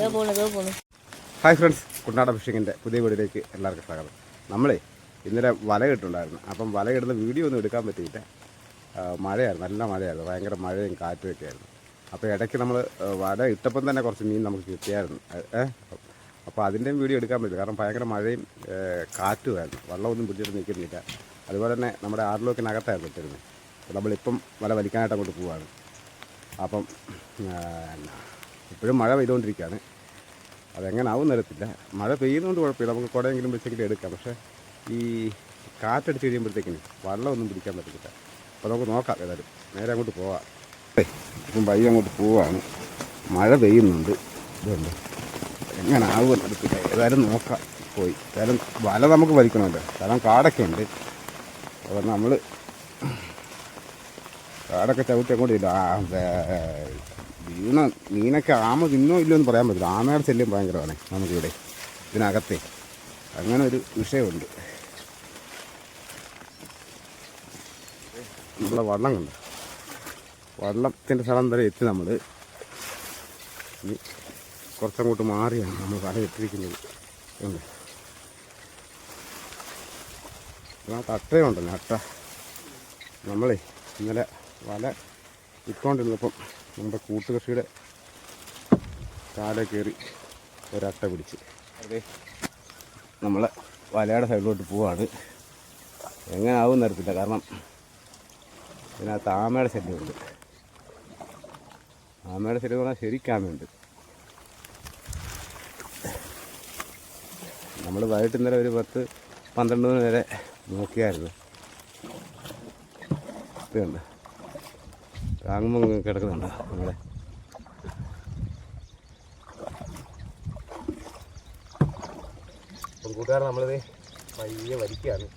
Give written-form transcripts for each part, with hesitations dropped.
Hi friends, കുട്ടനാടൻ ഫിഷിങ്ങിൻ്റെ പുതിയ വീഡിയോയിലേക്ക് എല്ലാവർക്കും സ്വാഗതം. നമ്മളെ ഇന്നലെ വല കിട്ടുണ്ടായിരുന്നു. അപ്പം വല കിട്ടുന്ന വീഡിയോ ഒന്നും എടുക്കാൻ പറ്റിയില്ല. മഴയായിരുന്നു, നല്ല മഴയായിരുന്നു, ഭയങ്കര മഴയും കാറ്റും ഒക്കെ ആയിരുന്നു. അപ്പോൾ ഇടയ്ക്ക് നമ്മൾ വല ഇട്ടപ്പം തന്നെ കുറച്ച് മീൻ നമുക്ക് കിട്ടിയായിരുന്നു. അപ്പോൾ അതിൻ്റെയും വീഡിയോ എടുക്കാൻ പറ്റില്ല, കാരണം ഭയങ്കര മഴയും കാറ്റുമായിരുന്നു. വെള്ളമൊന്നും പിടിച്ചിട്ട് നിൽക്കുന്നില്ല. അതുപോലെ തന്നെ നമ്മുടെ ആറിലോക്കിനകത്തായിരുന്നു ഇട്ടിരുന്നത്. അപ്പോൾ നമ്മളിപ്പം വല വലിക്കാനായിട്ട് അങ്ങോട്ട് പോവുകയാണ്. അപ്പം ഇപ്പോഴും മഴ പെയ്തുകൊണ്ടിരിക്കുകയാണ്. അതെങ്ങനെ ആവും നിരത്തില്ല. മഴ പെയ്യുന്നതുകൊണ്ട് കുഴപ്പമില്ല, നമുക്ക് കുടയെങ്കിലും പിടിച്ചെങ്കിലും എടുക്കാം. പക്ഷേ ഈ കാറ്റടിച്ച് കഴിയുമ്പോഴത്തേക്കിന് വെള്ളമൊന്നും പിടിക്കാൻ പറ്റത്തില്ല. അപ്പോൾ നമുക്ക് നോക്കാം, ഏതായാലും നേരെ അങ്ങോട്ട് പോവാം. ഇപ്പം പയ്യെ അങ്ങോട്ട് പോവാണ്. മഴ പെയ്യുന്നുണ്ട്. ഇതുണ്ട്, എങ്ങനെ ആവും നടത്തില്ല. ഏതായാലും നോക്കാം. പോയി ഏതായാലും വല നമുക്ക് വലിക്കണമല്ലോ, കാരണം കാടൊക്കെ ഉണ്ട്. അപ്പോൾ നമ്മൾ കാടൊക്കെ ചവിട്ടി അങ്ങോട്ട് ഇല്ല. വീണ മീനൊക്കെ ആമ തിന്നോ ഇല്ലോ എന്ന് പറയാൻ പറ്റില്ല. ആമയുടെ ശല്യം ഭയങ്കരമാണ് നമുക്കിവിടെ ഇതിനകത്തെ. അങ്ങനെ ഒരു വിഷയമുണ്ട്. നമ്മളെ വള്ളം കണ്ട് വള്ളത്തിൻ്റെ സ്ഥലം വരെ എത്തി. നമ്മൾ ഇനി കുറച്ചങ്ങോട്ട് മാറിയാണ് നമ്മൾ വല ഇട്ടിരിക്കുന്നത്. അതിനകത്ത് അട്ടയുണ്ടല്ലോ, അട്ട. നമ്മളെ ഇന്നലെ വല ഇട്ടുകൊണ്ടിരുന്നപ്പം നമ്മുടെ കൂട്ടുകൃഷിയുടെ കാല കയറി ഒരട്ട പിടിച്ച്. അതെ, നമ്മളെ വലയുടെ സൈഡിലോട്ട് പോവാണ്. എങ്ങനെ ആവും നിരത്തില്ല, കാരണം ഇതിനകത്ത് ആമയുടെ ശല്യമുണ്ട്. ആമയുടെ ശല്യം പറഞ്ഞാൽ ശരിക്കാമയുണ്ട്. നമ്മൾ വൈകിട്ട് ഇന്നലെ ഒരു 10-12 മണി വരെ നോക്കിയായിരുന്നു. ഇതുണ്ട്, താങ്ങുമ്പോൾ കിടക്കുന്നുണ്ട് നമ്മളെ. അപ്പം കൂട്ടുകാർ നമ്മളിത് പയ്യെ വലിക്കുകയാണ്.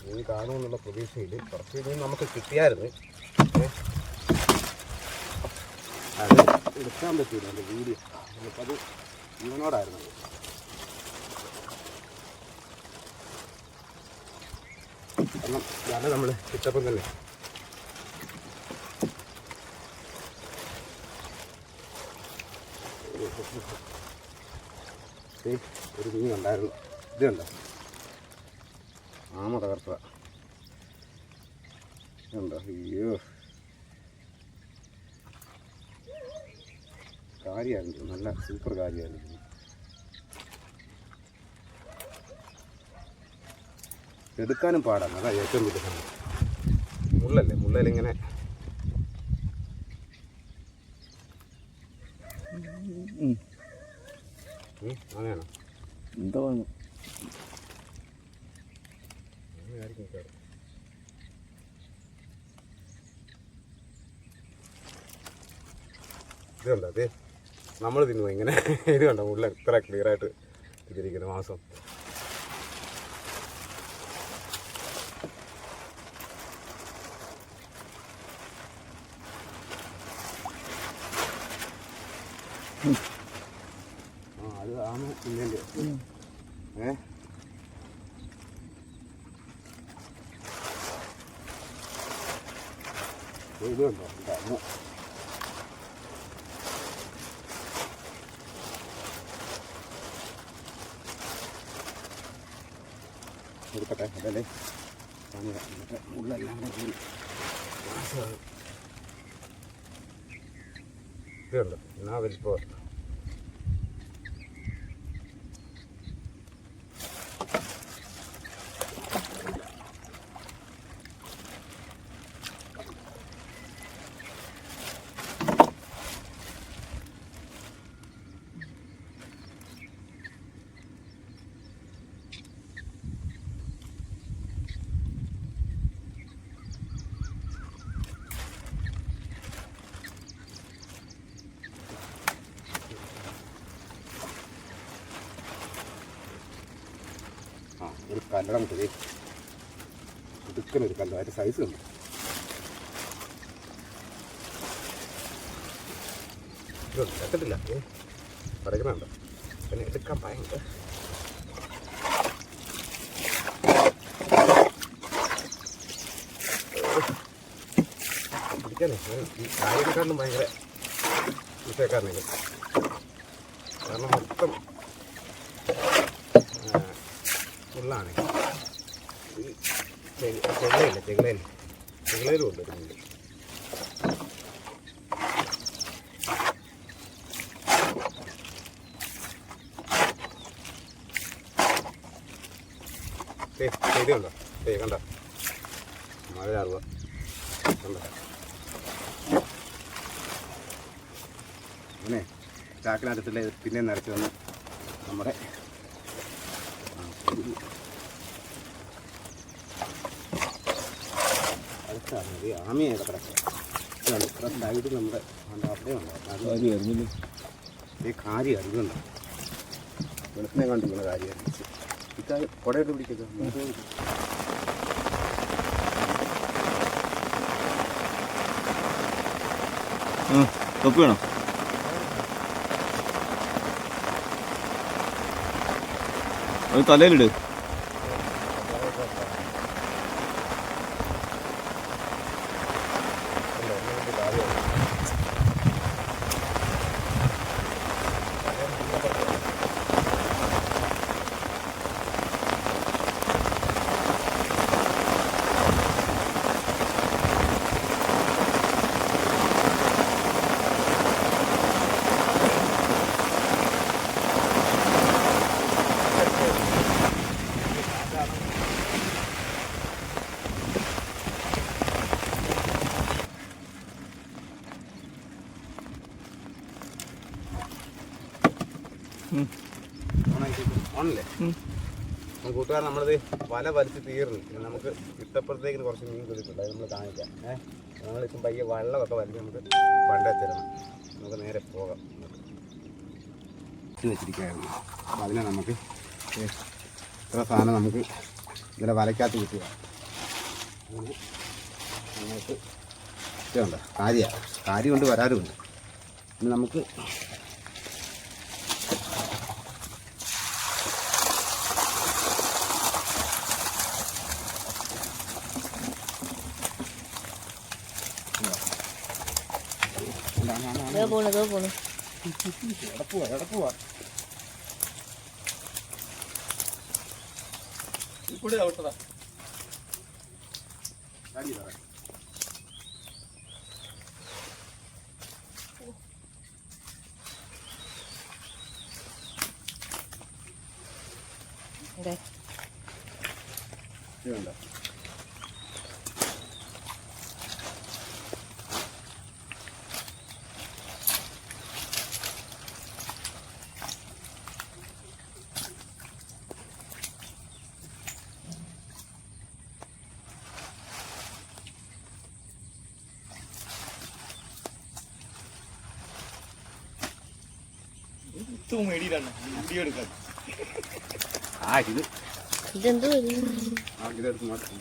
മീൻ കാണുമെന്നുള്ള പ്രതീക്ഷയിൽ കുറച്ച് മീൻ നമുക്ക് കിട്ടിയായിരുന്നു. അത് എടുക്കാൻ പറ്റില്ല, എൻ്റെ വീഡിയോ. നമുക്കത് ഇവനോടായിരുന്നു. കാരണം വല നമ്മൾ കിട്ടപ്പം തന്നെ ഒരു മീൻ ഉണ്ടായിരുന്നു. ഇതുണ്ടോ, ആമ തകർത്ത ഇതുണ്ടോ. അയ്യോ, കാര്യമായിരുന്നു, നല്ല സൂപ്പർ കാര്യമായിരുന്നു. എടുക്കാനും പാടാണ്, അതാ ഏറ്റവും വലിയ സംഭവം. മുള്ളല്ലേ, മുള്ളലിങ്ങനെ അങ്ങനെയാണോ എന്തോ ഇതുണ്ടോ. അതെ, നമ്മൾ തിന്നുമോ ഇങ്ങനെ? ഇത് കണ്ടോ, മുള്ള ഇത്ര ക്ലിയറായിട്ട് ഇതിരിക്കുന്ന മാസം. അത് ആമ തിന്നേൻ്റെ. ഇതുണ്ടോ അമ്മ. എടുക്കട്ടെ, അതല്ലേ ഉള്ളെല്ലാം കൂടി. ഇതുണ്ടോ, എന്നാ വലിപ്പോ. ഒരു കല്ലടം കിട്ടത്, ഇടുക്കനൊരു കല്ല്, അതിൻ്റെ സൈസ് ഉണ്ട്. എത്തിട്ടില്ല, പടക്കണുണ്ടോ, പിന്നെ എടുക്കാൻ ഭയങ്കര പിടിക്കാനേ. ഈ കായലിനെക്കാട്ടിലും ഭയങ്കര വിഷയക്കാരനല്ലേ. ഫുള്ളാണ്. ചെകിളയില്ല, ചെകിളയിലും ഉണ്ട് ഒരു മുള്ളി. ചെയ്തുണ്ടോ? കണ്ട മഴ ചാറുക കണ്ടോ? അങ്ങനെ ചാക്കിനകത്തിലെ പിന്നെ നിറച്ച് വന്ന് നമ്മുടെ അടുത്താണ് ആമയാണ് കിടക്കുക. ഇത്ര സൈഡ് നമ്മുടെ അവിടെ ഉണ്ടാവും. ഈ കാരി അറിയുന്നുണ്ടോ? വെളുപ്പിനെ കണ്ടിരിക്കുന്ന കാര്യമാണ്. ഇക്കാ കുടയിട്ട് പിടിക്കുന്നത് തൊപ്പി വേണം. അത് തലയിലിട്. ഓണല്ലേ കൂട്ടുകാർ, നമ്മളത് വല വലിച്ച് തീർന്നു. നമുക്ക് ഇട്ടപ്പുറത്തേക്ക് കുറച്ച് മീൻ കുതിട്ടുണ്ട്, അത് നമ്മൾ കാണിക്കാം. നമ്മളിപ്പം പയ്യെ വെള്ളമൊക്കെ വലിച്ച് നമുക്ക് പണ്ടച്ചരണം. നമുക്ക് നേരെ പോകാം. വെച്ചിരിക്കുകയായിരുന്നു. അപ്പം അതിനെ നമുക്ക് ഇത്ര സാധനം നമുക്ക് ഇതിലെ വലയ്ക്കകത്ത് കിട്ടുക. നമുക്ക് ഇതുണ്ട് കാരി കൊണ്ട് വരാറുമുണ്ട്. ഇനി നമുക്ക് ഇതുണ്ട്. ഇതെന്തോ ഇതെടുത്ത് മാറ്റാം.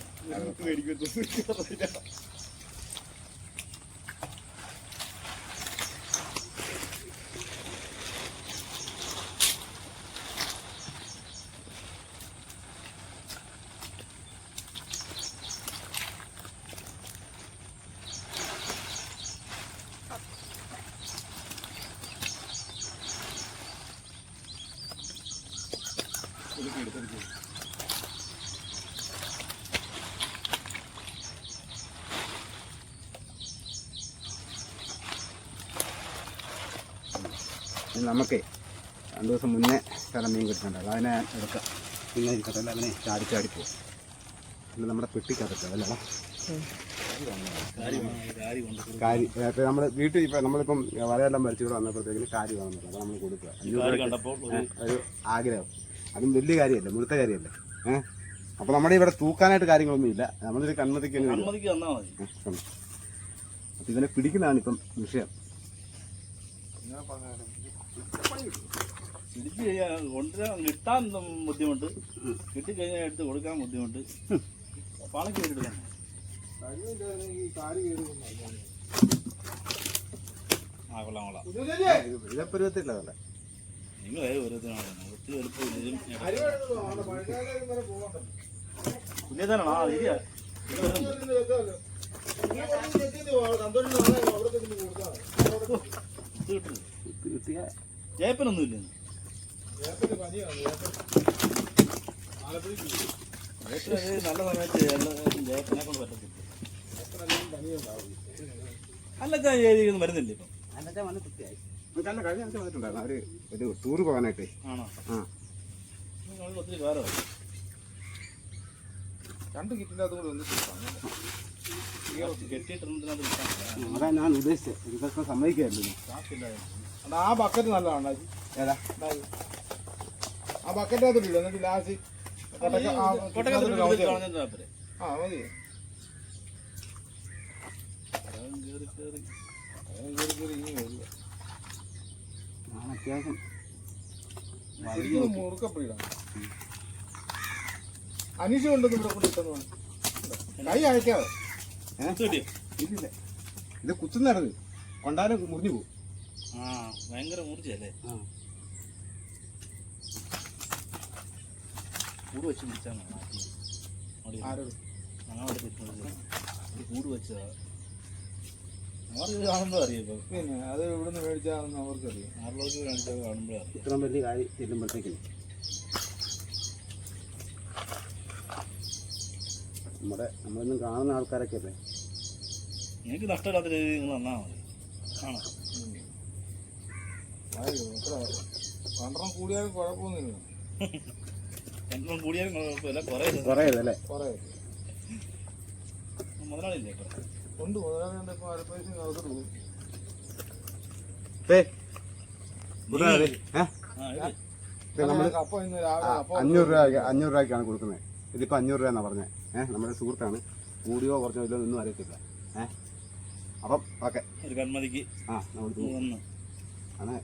നമുക്ക് 2 ദിവസം മുന്നേ ചില മീൻ കിട്ടുന്നുണ്ട്. അതിനെ എടുക്കാം. പിന്നെ ഇരിക്കട്ടെ, അതിനെ ചാടി പോകും. പിന്നെ നമ്മുടെ പെട്ടിക്കകത്ത് അല്ല കാരി. നമ്മൾ വീട്ടിൽ ഇപ്പം നമ്മളിപ്പം വലയെല്ലാം വലിച്ചിവിടെ വന്നപ്പോഴത്തേക്കിന് കാരി വേണമെന്ന് പറഞ്ഞു. അപ്പോൾ നമ്മൾ കൊടുക്കുക. 500 ഒരു ആഗ്രഹം. അതും വലിയ കാര്യമല്ല, മുഴുത്ത കാര്യമല്ലേ. അപ്പോൾ നമ്മുടെ ഇവിടെ തൂക്കാനായിട്ട് കാര്യങ്ങളൊന്നും ഇല്ല. നമ്മളൊരു കൺമതിക്ക് അപ്പം ഇതിനെ പിടിക്കുന്നതാണ് ഇപ്പം വിഷയം. കിട്ടാൻ ബുദ്ധിമുട്ട്, കിട്ടിക്കഴിഞ്ഞാൽ എടുത്ത് കൊടുക്കാൻ ബുദ്ധിമുട്ട്. പണക്ക് എടുക്കാൻ ഇതപ്പരുവത്തില്ലതല്ലേ നിങ്ങളെ ഓരോരുത്തരാണ് ഒത്തിരി എളുപ്പമില്ല. കുഞ്ഞേതാണോ? ആ ശരിയാ. ജയപ്പനൊന്നുമില്ല. നല്ല സമയത്ത് ജയത്തിനെ കൊണ്ട് പറ്റത്തില്ല. അല്ല ജയിക്കൊന്നും വരുന്നില്ല ഇപ്പം. അല്ല കഴിഞ്ഞ ആഴ്ച വന്നിട്ടുണ്ടായിരുന്നു അവര് ഒരു ടൂറ് പോകാനായിട്ടേ. ആണോ? ആ നിങ്ങൾ ഒത്തിരി കാലമായി. 2 കിറ്റിൻ്റെ അതും കൂടി ഒന്ന് കെട്ടിയിട്ടിരുന്നതിനകത്ത് കിട്ടാൻ അതാ ഞാൻ ഉദ്ദേശിച്ചത്. ഇതൊക്കെ സമ്മതിക്കായിരുന്നു. ആ ബക്കറ്റ് നല്ലതാണ്. ഏതാ ആ ബക്കറ്റ് അതിലില്ല. എന്നിട്ട് ലാസ്റ്റ് ആ മതി. ഞാൻ അത്യാവശ്യം മുറുക്കപ്പിടിക്കണം. അനീഷ് കൊണ്ടൊന്നും ഇവിടെ കൊണ്ട് ഇട്ടെന്ന് പറഞ്ഞു. കൈ അയക്കാതെ. ഇല്ലില്ല, ഇത് കുത്തുന്നടന്ന് കൊണ്ടാലും മുറിഞ്ഞു പോകും. ആ ഭയങ്കര മൂർച്ചയല്ലേ? കൂട് വെച്ച് പിടിച്ചാൽ ആരോട് ഞങ്ങളവിടെ കൂട് വെച്ചതാ. അവർക്ക് കാണുമ്പോൾ അറിയാം. ഇപ്പം പിന്നെ അത് ഇവിടുന്ന് മേടിച്ചാണെന്ന് അവർക്കറിയാം. ആറിലോട്ട് കാണിച്ചാൽ കാണുമ്പോഴേ അറിയാം. ഇത്രയും വലിയ കാര്യം ചെല്ലുമ്പോഴത്തേക്കിന് നമ്മളൊന്നും കാണുന്ന ആൾക്കാരൊക്കെ അല്ലേ. നിങ്ങൾക്ക് നഷ്ടമില്ലാത്ത രീതിയിൽ നിങ്ങൾ തന്നാൽ മതി. ആണോ? എത്ര 12 കൂടിയാലും കുഴപ്പമൊന്നുമില്ല. എണ്ണം കൂടിയാലും കുഴപ്പമില്ല. കുറയതല്ലേ. കുറേ മുതലാളില്ലേ ഇപ്പം? കൊണ്ട് മുതലാളിയുണ്ട്. ഇപ്പം അരപ്പൈസ അവസരം പോകും. നമ്മൾ കപ്പ ഇന്ന് രാവിലെ കപ്പ 500 രൂപയ്ക്കാണ് കൊടുക്കുന്നത്. ഇതിപ്പോൾ 500 രൂപ എന്നാണ് പറഞ്ഞത്. നമ്മുടെ സുഹൃത്താണ്. കൂടിയോ കുറച്ചോ ഇല്ലോ ഒന്നും അറിയത്തില്ല. അപ്പം ഓക്കെ ഒരു കന്മതിക്ക് നമ്മൾ വന്ന് ആണ്